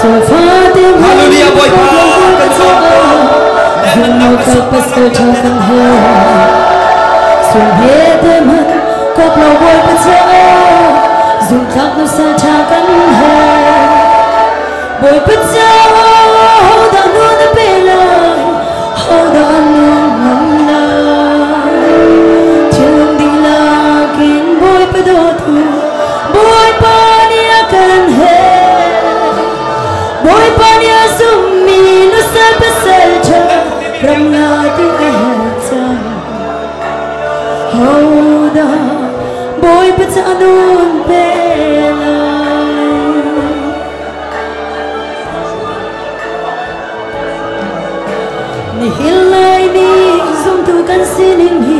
Hallelujah boy pa kan so Dùng một cặp bắt sơ cho căn hờ Xuân hết đêm hân cặp lầu bôi bắt sơ Dùng khắp nó xa cha căn hờ Bôi bắt sơ hầu đã nuôn đã bê lời Hầu đã nuôn ngắm lời Trên lòng đi là kín bôi bắt đô thù Bôi ba nia căn hờ Bôi ba nia dùng mi nó xa bắt sơ cho Ram la tu ehsan Hoda boy patanun pelai Ni hilai ni zum tu kan sining hi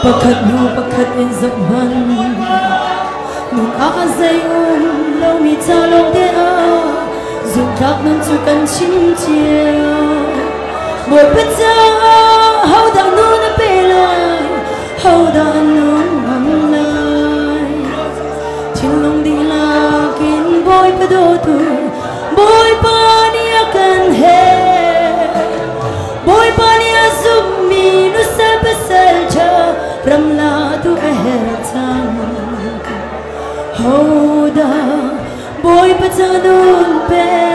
Pakhat in zaman Nung aazay Lau mi ta long te a Zum khak nun tu kan chim chiao Boy pizza, how da nun a pelai, how da nun am lai. Chin long di la kin boy padotu, boy pani akan he, boy pani azumi no sel peselcha, ram la tu ehetam. How da boy pizza nun pelai.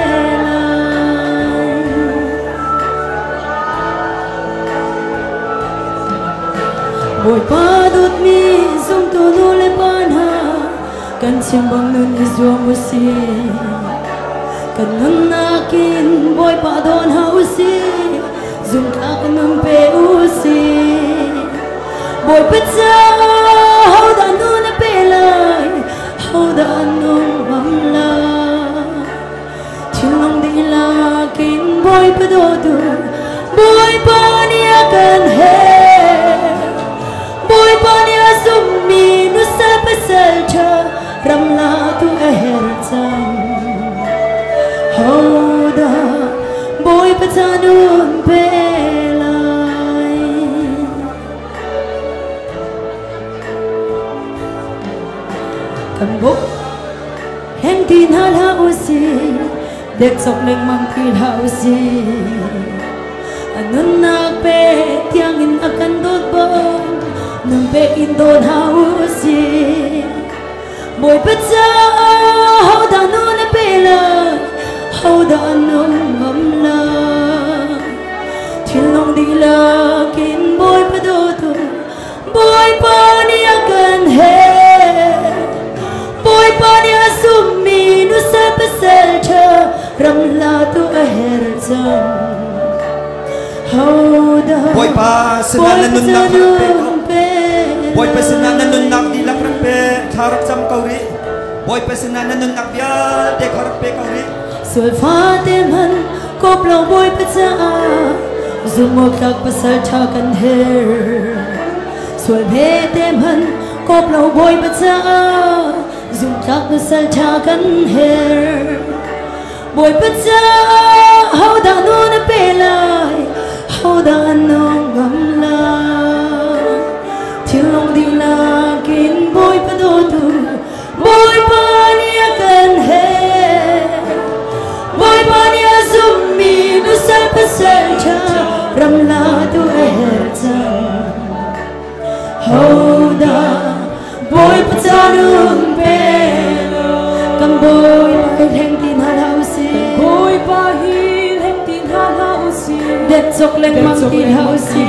Boy padut mi zum tu nule panha kan simbang nun izwang usi kan nun nakin boy padon hausi zum kak nun pe usi boy pizza how da nun pelai how da nun mamla chilong di lakin boy padotu boy pani akan he Boy pani azumi no sa pasalcha ram la tu ehertam Hoda boy patanun pelai Kambok heng tin hala usi dek sok leng mang kin hausi Anun nak pe tiangin akan dot bong Nung pe in don hausi Boy pizza how da nun a pelai how da nun mamla Chilong di la kin boy padotu boy pani akan he boy pani azumi no sa paselcha ram la tu eherzam how da boy pa senan nun nak Boy pesanan nun nak di lakran pe tharak sam kauri Boy pesanan nun nak bia de kharak pe kauri Sual pha tem han kop lo boy pizza zum mo khak pasal tha kan her Sual phe tem han kop lo boy pizza zum khak pasal tha kan her Boy pizza how da nun pelai how da nun gamla Chilong di la kin boy padotu boy pani akan he boy pani azumi no sa paselcha ram la tu ehertam Hoda boy patanun pelo Kam boy heng tin halausi Boy pahil heng tin halausi Det sok leng mang tin hausi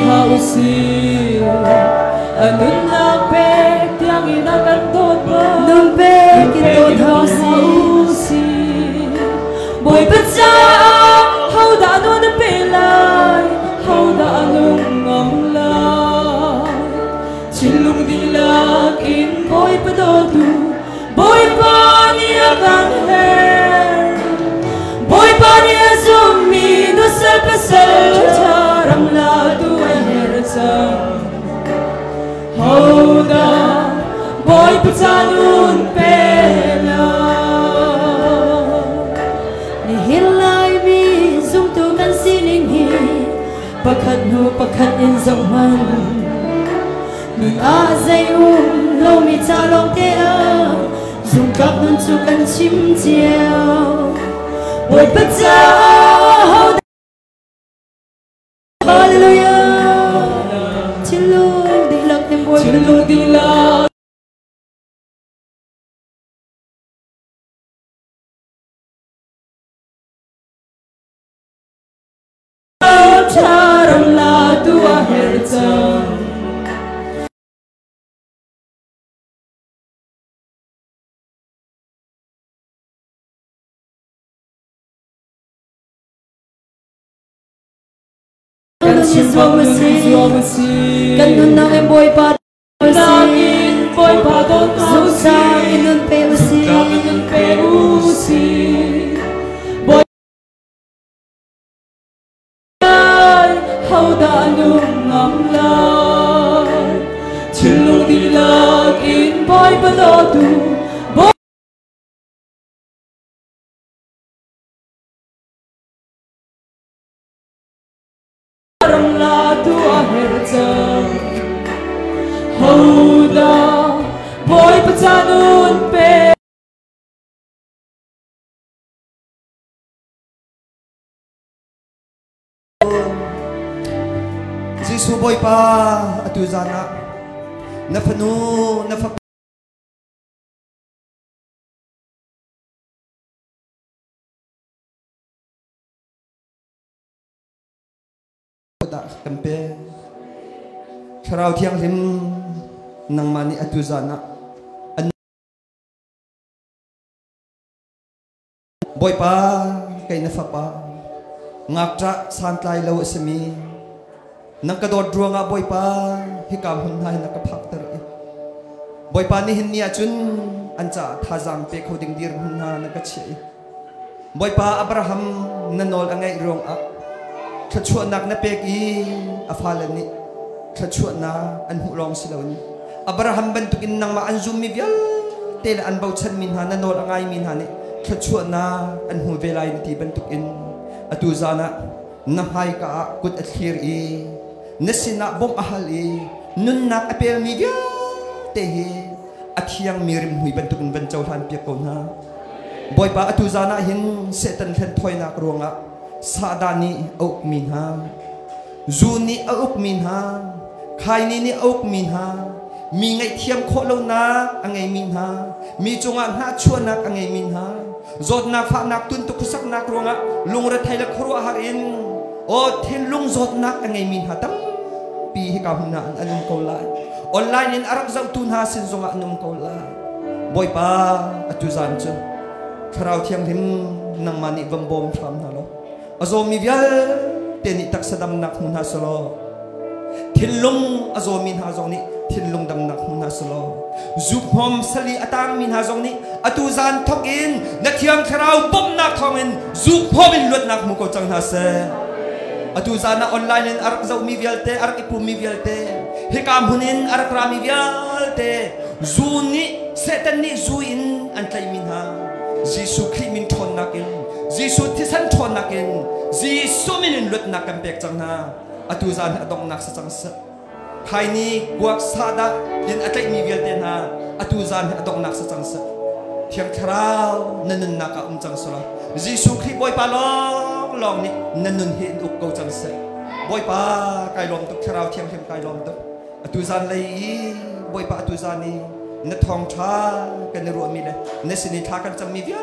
Anun nak pek tiang inakan tot ba Nung pek in tot hausi Boy pizza how da nun a pelai how da anung ngamlay Chilong di lakin boy padotu boy pani akan her Boy pani azumi no sa paselcha ram la tu eherzam Hoda boy patanun pela Ni hilai mi zum tu kan sining hi pakhat in zaman Nung aazay lo mi ta long te a zum kak nun tu kan chim chiao Boy Pazao Hallelujah Chilung dilak em boy Chilung dilak Charam la tua herza Ganun na em boy pa boy pa don sa inun pe usi boy how da nung amlan chilung dilag in boy pa do boy Hauda boy pacanun pe Jisu boy pa atuzana na panu na fa kampe Charau tiang lim nang mani atuzana boy pa kay na fa pa ngaktra santlay law semi nang kadod druwa nga boy pa hikam hunhay nakaphaktar boy pa ni hinni achun ancha thajang pe khoding dir hunna nakachi boy pa Abraham nanol angai rong a thachua nak na pek i afalani thachua na an hulong silawni Abraham bantukin nang ma anzum mi bial tel an bauchan min hana nol angai min hane thachua na an hu velai ti bantukin atuzana na hai ka kut athir i nasina bom ahal i nun nak apel mi bial te hi athiang mirim hui bantukin banchau than pek ko na boy pa atuzana hin setan thlen thoi nak ronga sadani auk min ha zuni auk min ha khaini ni auk min ha mi ngai thiam kholo na angai min ha mi chunga na chua nak angai min ha zot na pha nak tun tu khusak nak ronga lungra thaila khru harin o thin lung zot nak angai min ha tam pi hi ka huna anum ko la online in arab zau tun ha sin zonga anum ko la boy pa atuzan chu tharau thiam him nang mani bambom tham na lo azomi vial teni tak sadam nak huna solo thilung azomin ha zong ni thilung dam nak huna solo zuphom sali atang min ha zong ni atuzan thokin na thiam tharau bom nak thongin zuphom in lut nak mu ko chang ha se atuzan na online in arak zau mi vial te arak ipu mi vial te hikam hunin arak ra mi vial te zuni setan ni zuin antlai min ha Jisu krimin thon nakin Jisu tisan thon nakin Jisu minin lut nakam pek chang na atuzan adong nak sa chang sa khaini guak sada yin atlai mi vial ten ha atuzan adong nak sa chang sa thiam tharau nanun naka chang sa Jisu kri boy pa long ni nanun hin uk ko chang sa boy pa kai lom tuk tharau thiam thiam kai lom tuk atuzan lei boy pa atuzan ni na thong tha kan ru mi le na sini tha kan cham mi vial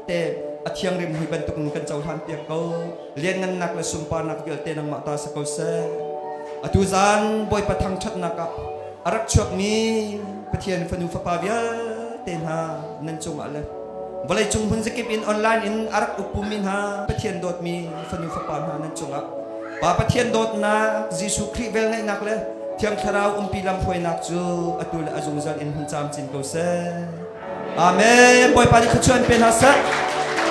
te athiang rim hi ban tuk kan chau than pek ko lien ngan nak la sumpa nak vial te nang ma ta sa ko se atuzan boy pa thang that nak arak chok mi pathian fanu fa pa vial te ha nan chung ale bolai chung hun zakip in online in arak upumin ha pathian dot mi fanu fa pa ha nan chung a pa pathian dot na Jisu Kri vel ngai nak le thiam tharau pilam phoi nak chu atul azung zal in hun cham chin ko se amen boy pa ni khuan pen ha sa